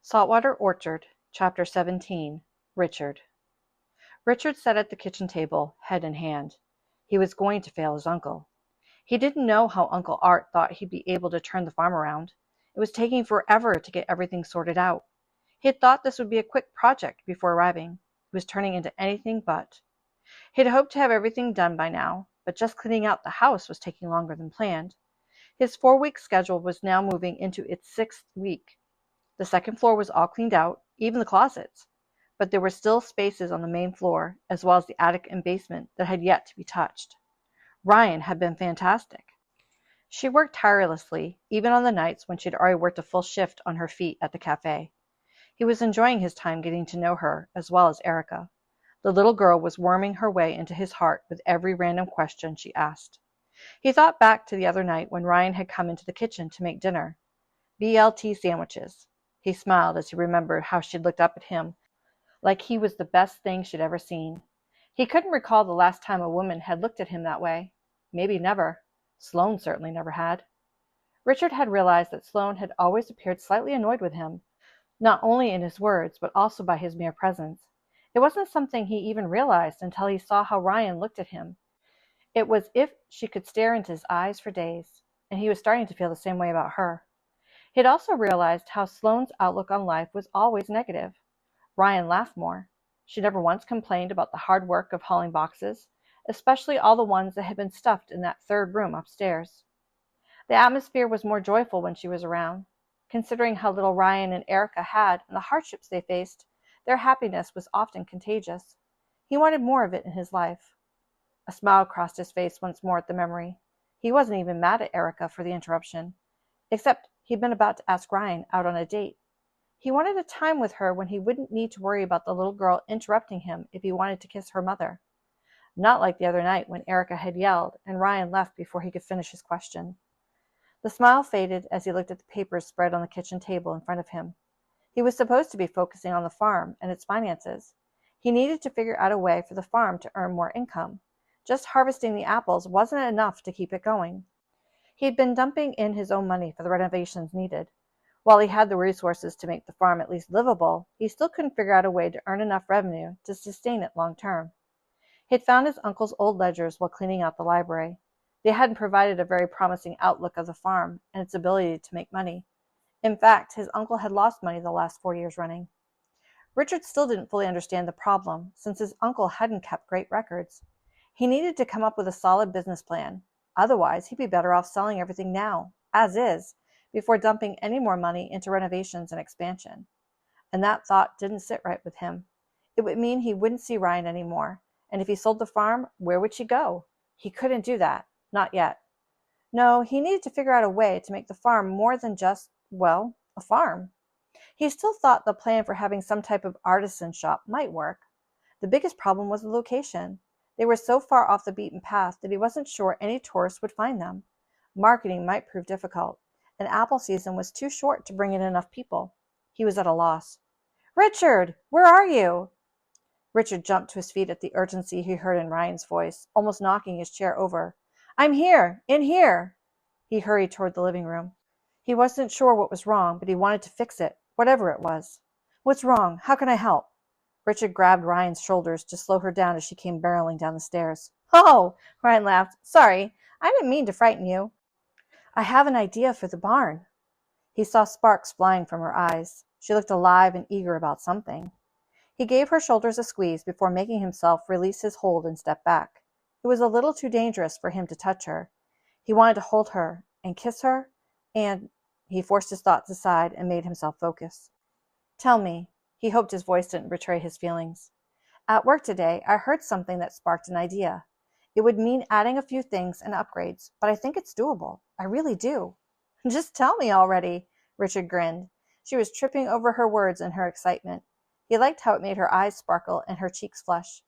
Saltwater Orchard, Chapter 17. Richard. Richard sat at the kitchen table, head in hand. He was going to fail his uncle. He didn't know how Uncle Art thought he'd be able to turn the farm around. It was taking forever to get everything sorted out. He had thought this would be a quick project before arriving. It was turning into anything but. He had hoped to have everything done by now, but just cleaning out the house was taking longer than planned. His 4-week schedule was now moving into its 6th week. The second floor was all cleaned out, even the closets, but there were still spaces on the main floor, as well as the attic and basement, that had yet to be touched. Ryan had been fantastic. She worked tirelessly, even on the nights when she had already worked a full shift on her feet at the cafe. He was enjoying his time getting to know her, as well as Erica. The little girl was worming her way into his heart with every random question she asked. He thought back to the other night when Ryan had come into the kitchen to make dinner. BLT sandwiches. He smiled as he remembered how she'd looked up at him like he was the best thing she'd ever seen. He couldn't recall the last time a woman had looked at him that way. Maybe never. Sloane certainly never had. Richard had realized that Sloane had always appeared slightly annoyed with him, not only in his words, but also by his mere presence. It wasn't something he even realized until he saw how Ryan looked at him. It was as if she could stare into his eyes for days, and he was starting to feel the same way about her. He had also realized how Sloane's outlook on life was always negative. Ryan laughed more. She never once complained about the hard work of hauling boxes, especially all the ones that had been stuffed in that third room upstairs. The atmosphere was more joyful when she was around. Considering how little Ryan and Erica had and the hardships they faced, their happiness was often contagious. He wanted more of it in his life. A smile crossed his face once more at the memory. He wasn't even mad at Erica for the interruption, except he'd been about to ask Ryan out on a date. He wanted a time with her when he wouldn't need to worry about the little girl interrupting him if he wanted to kiss her mother. Not like the other night when Erica had yelled and Ryan left before he could finish his question. The smile faded as he looked at the papers spread on the kitchen table in front of him. He was supposed to be focusing on the farm and its finances. He needed to figure out a way for the farm to earn more income. Just harvesting the apples wasn't enough to keep it going. He had been dumping in his own money for the renovations needed. While he had the resources to make the farm at least livable, he still couldn't figure out a way to earn enough revenue to sustain it long term. He had found his uncle's old ledgers while cleaning out the library. They hadn't provided a very promising outlook of the farm and its ability to make money. In fact, his uncle had lost money the last 4 years running. Richard still didn't fully understand the problem, since his uncle hadn't kept great records. He needed to come up with a solid business plan. Otherwise, he'd be better off selling everything now, as is, before dumping any more money into renovations and expansion. And that thought didn't sit right with him. It would mean he wouldn't see Ryan anymore, and if he sold the farm, where would she go? He couldn't do that, not yet. No, he needed to figure out a way to make the farm more than just, well, a farm. He still thought the plan for having some type of artisan shop might work. The biggest problem was the location. They were so far off the beaten path that he wasn't sure any tourists would find them. Marketing might prove difficult, and apple season was too short to bring in enough people. He was at a loss. "Richard, where are you?" Richard jumped to his feet at the urgency he heard in Ryan's voice, almost knocking his chair over. "I'm here, in here." He hurried toward the living room. He wasn't sure what was wrong, but he wanted to fix it, whatever it was. "What's wrong? How can I help?" Richard grabbed Ryan's shoulders to slow her down as she came barreling down the stairs. "Oh," Ryan laughed. "Sorry, I didn't mean to frighten you. I have an idea for the barn." He saw sparks flying from her eyes. She looked alive and eager about something. He gave her shoulders a squeeze before making himself release his hold and step back. It was a little too dangerous for him to touch her. He wanted to hold her and kiss her, and he forced his thoughts aside and made himself focus. "Tell me." He hoped his voice didn't betray his feelings. "At work today, I heard something that sparked an idea. It would mean adding a few things and upgrades, but I think it's doable. I really do." "Just tell me already," Richard grinned. She was tripping over her words in her excitement. He liked how it made her eyes sparkle and her cheeks flush.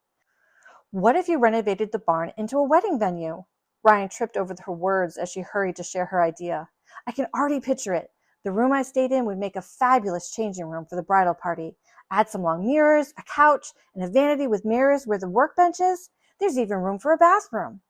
"What if you renovated the barn into a wedding venue?" Ryan tripped over her words as she hurried to share her idea. "I can already picture it. The room I stayed in would make a fabulous changing room for the bridal party. Add some long mirrors, a couch, and a vanity with mirrors where the workbench is. There's even room for a bathroom."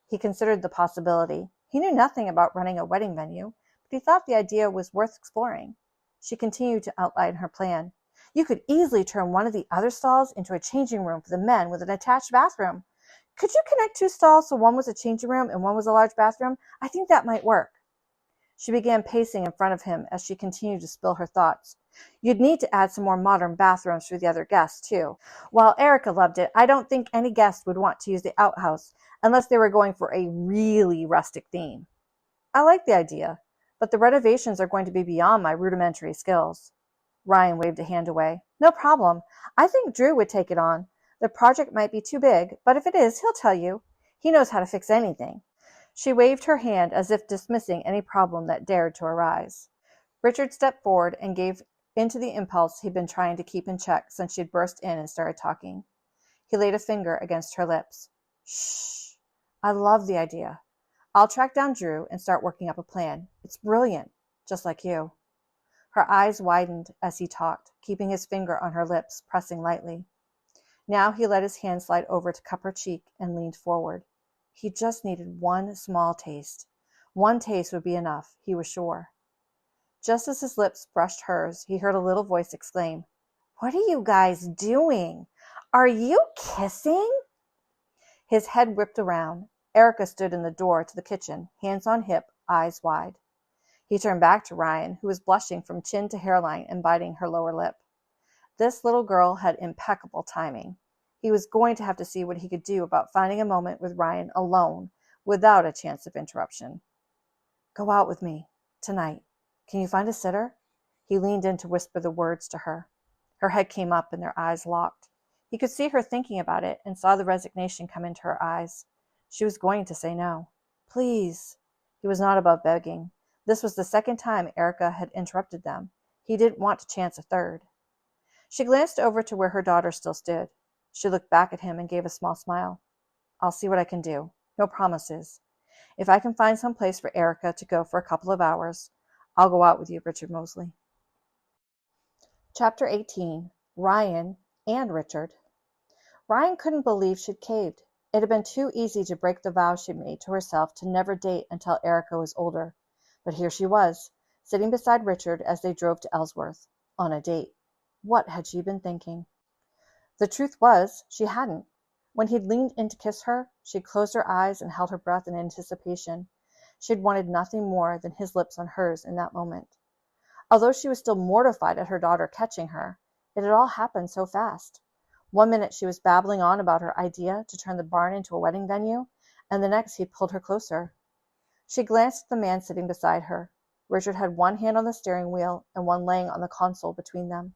He considered the possibility. He knew nothing about running a wedding venue, but he thought the idea was worth exploring. She continued to outline her plan. You could easily turn one of the other stalls into a changing room for the men with an attached bathroom. Could you connect 2 stalls so one was a changing room and one was a large bathroom? I think that might work. She began pacing in front of him as she continued to spill her thoughts. You'd need to add some more modern bathrooms for the other guests, too. While Erica loved it, I don't think any guest would want to use the outhouse unless they were going for a really rustic theme. I like the idea, but the renovations are going to be beyond my rudimentary skills. Ryan waved a hand away. No problem. I think Drew would take it on. The project might be too big, but if it is, he'll tell you. He knows how to fix anything. She waved her hand as if dismissing any problem that dared to arise. Richard stepped forward and gave into the impulse he'd been trying to keep in check since she'd burst in and started talking. He laid a finger against her lips. Shh. I love the idea. I'll track down Drew and start working up a plan. It's brilliant, just like you. Her eyes widened as he talked, keeping his finger on her lips, pressing lightly. Now he let his hand slide over to cup her cheek and leaned forward. He just needed one small taste. One taste would be enough, he was sure. Just as his lips brushed hers, he heard a little voice exclaim, What are you guys doing? Are you kissing? His head whipped around. Erica stood in the door to the kitchen, hands on hip, eyes wide. He turned back to Ryan, who was blushing from chin to hairline and biting her lower lip. This little girl had impeccable timing. He was going to have to see what he could do about finding a moment with Ryan alone, without a chance of interruption. Go out with me, tonight. Can you find a sitter? He leaned in to whisper the words to her. Her head came up and their eyes locked. He could see her thinking about it and saw the resignation come into her eyes. She was going to say no. Please. He was not above begging. This was the second time Erica had interrupted them. He didn't want to chance a third. She glanced over to where her daughter still stood. She looked back at him and gave a small smile. I'll see what I can do. No promises. If I can find some place for Erica to go for a couple of hours, I'll go out with you, Richard Mosley. Chapter 18. Ryan and Richard. Ryan couldn't believe she'd caved. It had been too easy to break the vow she'd made to herself to never date until Erica was older. But here she was, sitting beside Richard as they drove to Ellsworth, on a date. What had she been thinking? The truth was, she hadn't. When he'd leaned in to kiss her, she'd closed her eyes and held her breath in anticipation. She'd wanted nothing more than his lips on hers in that moment. Although she was still mortified at her daughter catching her, it had all happened so fast. One minute she was babbling on about her idea to turn the barn into a wedding venue, and the next he'd pulled her closer. She glanced at the man sitting beside her. Richard had one hand on the steering wheel and one laying on the console between them.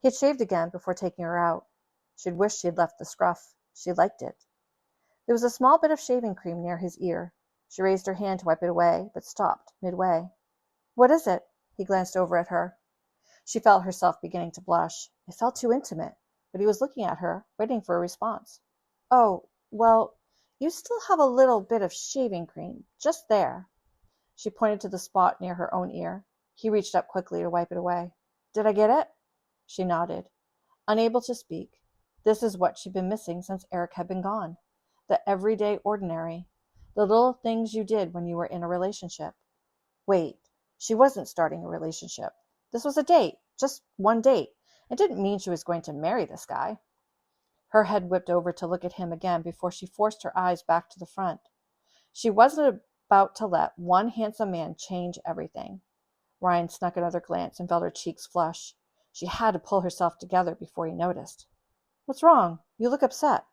He had shaved again before taking her out. She'd wished she had left the scruff. She liked it. There was a small bit of shaving cream near his ear. She raised her hand to wipe it away, but stopped midway. What is it? He glanced over at her. She felt herself beginning to blush. It felt too intimate, but he was looking at her, waiting for a response. Oh, well, you still have a little bit of shaving cream, just there. She pointed to the spot near her own ear. He reached up quickly to wipe it away. Did I get it? She nodded. Unable to speak. This is what she'd been missing since Eric had been gone. The everyday ordinary. The little things you did when you were in a relationship. Wait, she wasn't starting a relationship. This was a date, just one date. It didn't mean she was going to marry this guy. Her head whipped over to look at him again before she forced her eyes back to the front. She wasn't about to let one handsome man change everything. Ryan snuck another glance and felt her cheeks flush. She had to pull herself together before he noticed. What's wrong? You look upset.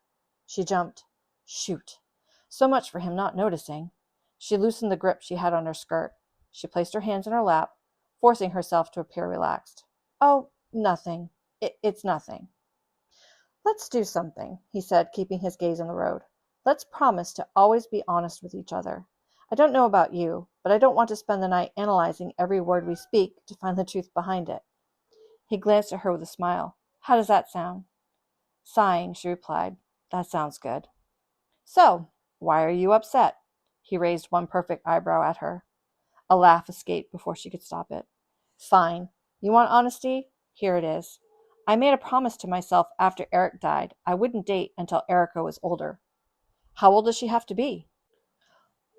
She jumped. Shoot. So much for him not noticing. She loosened the grip she had on her skirt. She placed her hands in her lap, forcing herself to appear relaxed. Oh, nothing. It's nothing. Let's do something, he said, keeping his gaze on the road. Let's promise to always be honest with each other. I don't know about you, but I don't want to spend the night analyzing every word we speak to find the truth behind it. He glanced at her with a smile. How does that sound? Sighing, she replied, That sounds good. So, why are you upset? He raised one perfect eyebrow at her. A laugh escaped before she could stop it. Fine. You want honesty? Here it is. I made a promise to myself after Eric died I wouldn't date until Erica was older. How old does she have to be?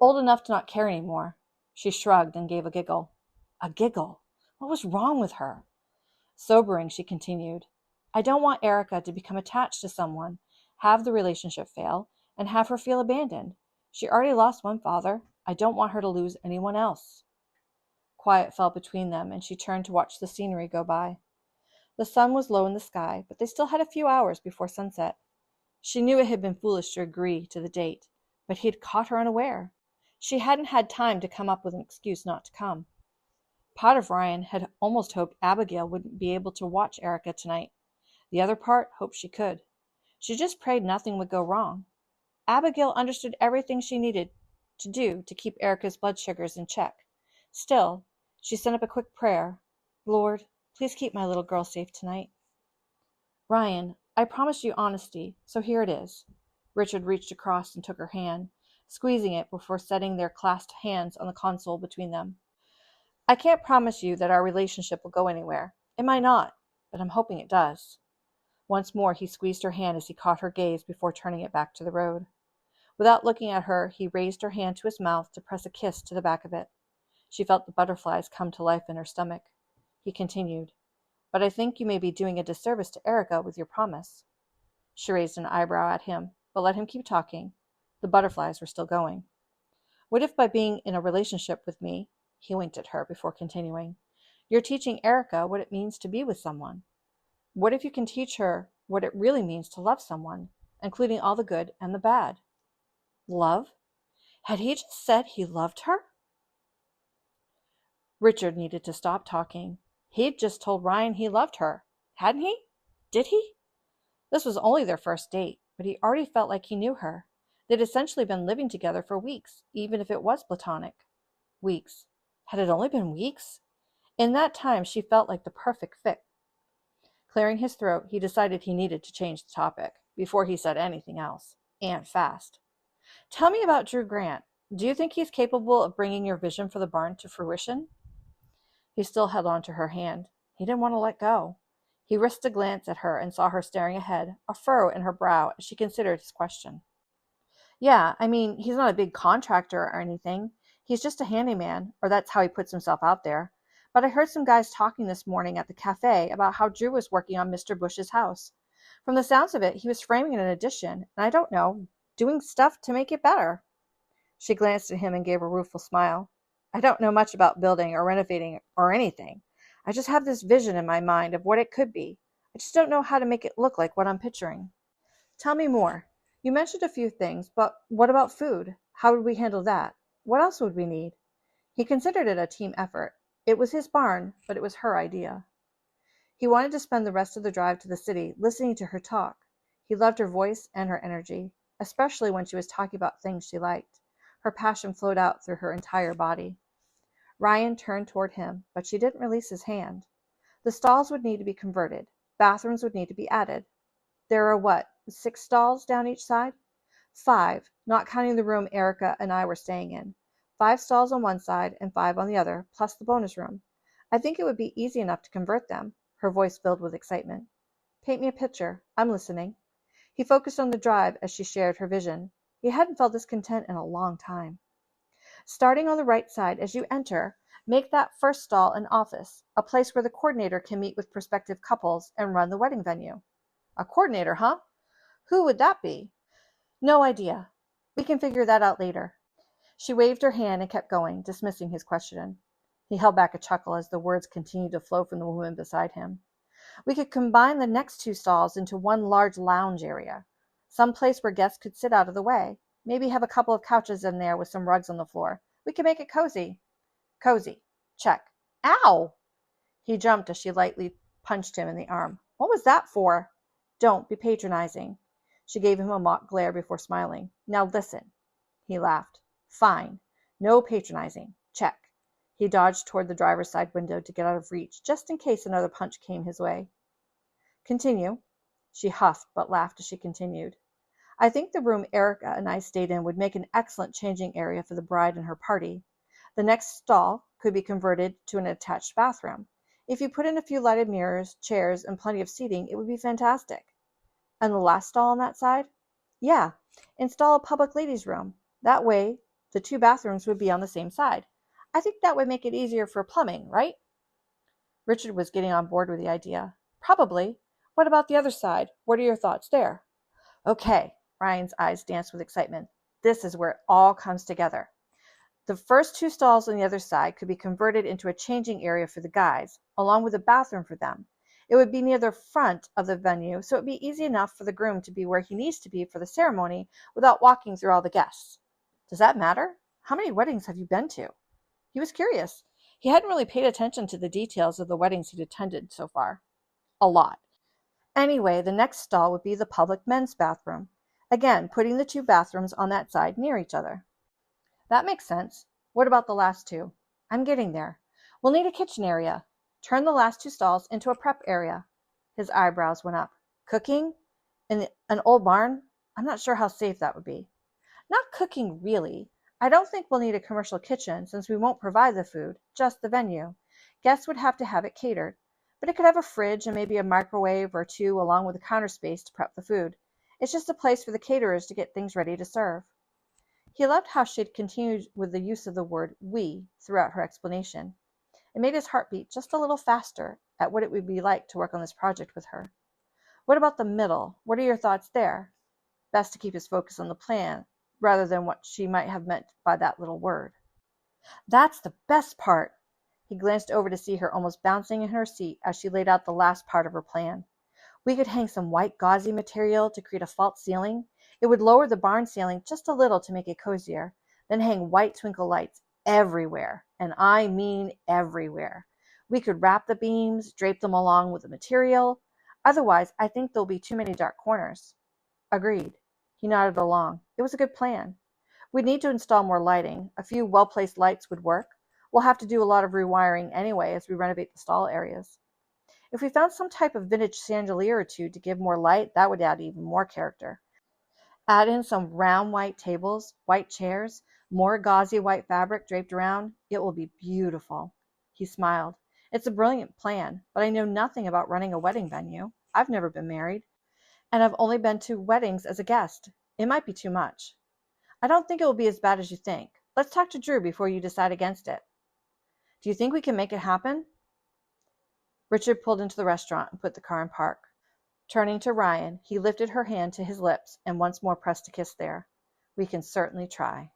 Old enough to not care anymore. She shrugged and gave a giggle. A giggle? What was wrong with her? Sobering, she continued, I don't want Erica to become attached to someone, have the relationship fail, and have her feel abandoned. She already lost one father. I don't want her to lose anyone else. Quiet fell between them, and she turned to watch the scenery go by. The sun was low in the sky, but they still had a few hours before sunset. She knew it had been foolish to agree to the date, but he had caught her unaware. She hadn't had time to come up with an excuse not to come. Part of Ryan had almost hoped Abigail wouldn't be able to watch Erica tonight. The other part hoped she could. She just prayed nothing would go wrong. Abigail understood everything she needed to do to keep Erica's blood sugars in check. Still, she sent up a quick prayer. Lord, please keep my little girl safe tonight. Ryan, I promised you honesty, so here it is. Richard reached across and took her hand, squeezing it before setting their clasped hands on the console between them. I can't promise you that our relationship will go anywhere. It might not, but I'm hoping it does. Once more he squeezed her hand as he caught her gaze before turning it back to the road. Without looking at her, he raised her hand to his mouth to press a kiss to the back of it. She felt the butterflies come to life in her stomach. He continued, But I think you may be doing a disservice to Erica with your promise. She raised an eyebrow at him, but let him keep talking. The butterflies were still going. What if by being in a relationship with me, he winked at her before continuing, you're teaching Erica what it means to be with someone? What if you can teach her what it really means to love someone, including all the good and the bad? Love? Had he just said he loved her? Richard needed to stop talking. He'd just told Ryan he loved her, hadn't he? Did he? This was only their first date, but he already felt like he knew her. They'd essentially been living together for weeks, even if it was platonic. Weeks. Had it only been weeks? In that time, she felt like the perfect fit. Clearing his throat, he decided he needed to change the topic before he said anything else, and fast. Tell me about Drew Grant. Do you think he's capable of bringing your vision for the barn to fruition? He still held on to her hand. He didn't want to let go. He risked a glance at her and saw her staring ahead, a furrow in her brow as she considered his question. Yeah, I mean, he's not a big contractor or anything. He's just a handyman, or that's how he puts himself out there. But I heard some guys talking this morning at the cafe about how Drew was working on Mr. Bush's house. From the sounds of it, he was framing an addition, and I don't know, doing stuff to make it better. She glanced at him and gave a rueful smile. I don't know much about building or renovating or anything. I just have this vision in my mind of what it could be. I just don't know how to make it look like what I'm picturing. Tell me more. You mentioned a few things, but what about food? How would we handle that? What else would we need? He considered it a team effort. It was his barn, but it was her idea. He wanted to spend the rest of the drive to the city listening to her talk. He loved her voice and her energy, especially when she was talking about things she liked. Her passion flowed out through her entire body. Ryan turned toward him, but she didn't release his hand. The stalls would need to be converted. Bathrooms would need to be added. There are 6 stalls down each side? 5, not counting the room Erica and I were staying in. 5 stalls on one side and 5 on the other, plus the bonus room. I think it would be easy enough to convert them. Her voice filled with excitement. Paint me a picture. I'm listening. He focused on the drive as she shared her vision. He hadn't felt this content in a long time. Starting on the right side as you enter, make that first stall an office, a place where the coordinator can meet with prospective couples and run the wedding venue. A coordinator, huh? Who would that be? No idea. We can figure that out later. She waved her hand and kept going, dismissing his question. He held back a chuckle as the words continued to flow from the woman beside him. We could combine the next 2 stalls into one large lounge area, some place where guests could sit out of the way. Maybe have a couple of couches in there with some rugs on the floor. We can make it cozy. Cozy. Check. Ow! He jumped as she lightly punched him in the arm. What was that for? Don't be patronizing. She gave him a mock glare before smiling. Now listen. He laughed. Fine. No patronizing. Check. He dodged toward the driver's side window to get out of reach, just in case another punch came his way. Continue. She huffed, but laughed as she continued. I think the room Erica and I stayed in would make an excellent changing area for the bride and her party. The next stall could be converted to an attached bathroom. If you put in a few lighted mirrors, chairs, and plenty of seating, it would be fantastic. And the last stall on that side? Yeah, install a public ladies' room. That way, the 2 bathrooms would be on the same side. I think that would make it easier for plumbing, right? Richard was getting on board with the idea. Probably. What about the other side? What are your thoughts there? Okay, Ryan's eyes danced with excitement. This is where it all comes together. The first 2 stalls on the other side could be converted into a changing area for the guys, along with a bathroom for them. It would be near the front of the venue, so it would be easy enough for the groom to be where he needs to be for the ceremony without walking through all the guests. Does that matter? How many weddings have you been to? He was curious. He hadn't really paid attention to the details of the weddings he'd attended so far. A lot. Anyway, the next stall would be the public men's bathroom. Again, putting the 2 bathrooms on that side near each other. That makes sense. What about the last 2? I'm getting there. We'll need a kitchen area. Turn the last 2 stalls into a prep area. His eyebrows went up. Cooking? In an old barn? I'm not sure how safe that would be. Not cooking, really. I don't think we'll need a commercial kitchen since we won't provide the food, just the venue. Guests would have to have it catered, but it could have a fridge and maybe a microwave or 2 along with a counter space to prep the food. It's just a place for the caterers to get things ready to serve. He loved how she had continued with the use of the word we throughout her explanation. It made his heart beat just a little faster at what it would be like to work on this project with her. What about the middle? What are your thoughts there? Best to keep his focus on the plan rather than what she might have meant by that little word. That's the best part. He glanced over to see her almost bouncing in her seat as she laid out the last part of her plan. We could hang some white gauzy material to create a false ceiling. It would lower the barn ceiling just a little to make it cozier, then hang white twinkle lights everywhere, and I mean everywhere. We could wrap the beams, drape them along with the material. Otherwise, I think there'll be too many dark corners. Agreed. He nodded along. It was a good plan. We'd need to install more lighting. A few well-placed lights would work. We'll have to do a lot of rewiring anyway as we renovate the stall areas. If we found some type of vintage chandelier or 2 to give more light, that would add even more character. Add in some round white tables, white chairs, more gauzy white fabric draped around. It will be beautiful. He smiled. It's a brilliant plan, but I know nothing about running a wedding venue. I've never been married, and I've only been to weddings as a guest. It might be too much. I don't think it will be as bad as you think. Let's talk to Drew before you decide against it. Do you think we can make it happen? Richard pulled into the restaurant and put the car in park. Turning to Ryan, he lifted her hand to his lips and once more pressed a kiss there. We can certainly try.